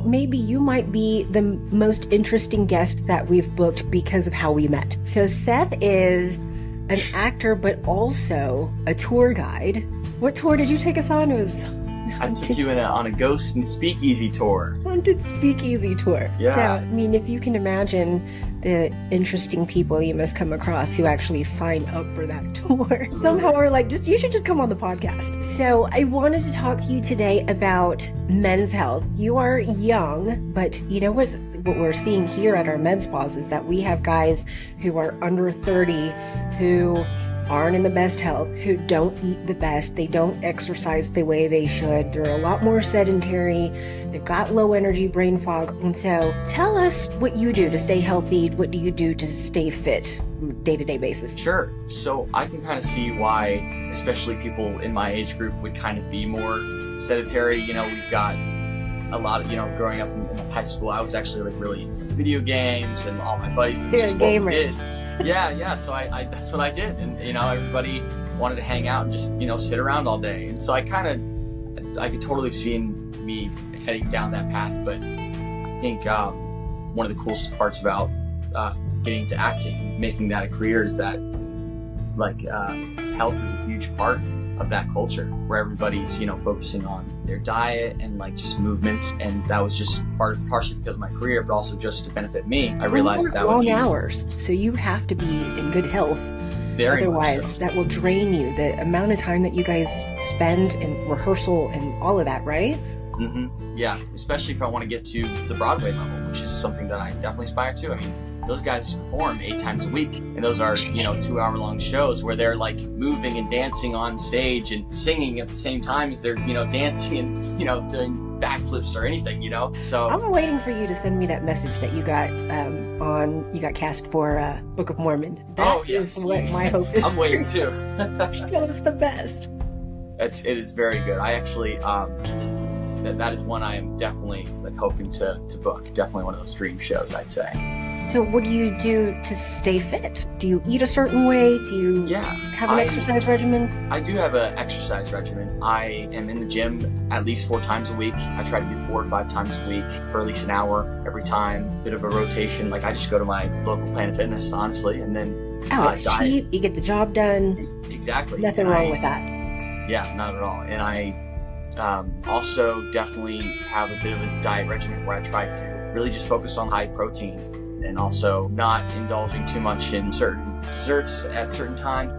maybe you might be the most interesting guest that we've booked because of how we met. So Seth is an actor, but also a tour guide. What tour did you take us on? It was... I took you on a ghost and speakeasy tour. Haunted speakeasy tour. Yeah. So, I mean, if you can imagine the interesting people you must come across who actually sign up for that tour. Somehow we're like, you should just come on the podcast. So I wanted to talk to you today about men's health. You are young, but you know what we're seeing here at our med spas is that we have guys who are under 30 who aren't in the best health, who don't eat the best, they don't exercise the way they should, they're a lot more sedentary, they've got low energy, brain fog. And so tell us what you do to stay healthy. What do you do to stay fit on a day-to-day basis? Sure. So I can kind of see why, especially people in my age group, would kind of be more sedentary. You know, we've got a lot of, growing up in high school, I was actually like really into video games, and all my buddies, that's just what we did. Yeah. So I that's what I did. And, everybody wanted to hang out and just, sit around all day. And so I could totally have seen me heading down that path. But I think one of the coolest parts about getting into acting and making that a career is that health is a huge part of that culture, where everybody's, focusing on their diet and just movement. And that was just partially because of my career, but also just to benefit me. I realized that long hours, so you have to be in good health. Otherwise, that will drain you. The amount of time that you guys spend in rehearsal and all of that, right? Mm-hmm. Yeah, especially if I want to get to the Broadway level, which is something that I definitely aspire to. I mean, those guys perform 8 times a week, and those are 2-hour-long shows where they're moving and dancing on stage and singing at the same time as they're dancing and doing backflips or anything. So I'm waiting for you to send me that message that you got you got cast for Book of Mormon. That is what my hope is. I'm waiting too. It's the best. It is very good. I actually that is one I am definitely hoping to book. Definitely one of those dream shows, I'd say. So what do you do to stay fit? Do you eat a certain way? Do you have an exercise regimen? I do have an exercise regimen. I am in the gym at least 4 times a week. I try to do 4 or 5 times a week for at least an hour every time. Bit of a rotation. I just go to my local Planet Fitness, honestly, and then it's diet. Cheap. You get the job done. Exactly. Nothing wrong with that. Yeah, not at all. And I also definitely have a bit of a diet regimen where I try to really just focus on high protein, and also not indulging too much in certain desserts at certain times.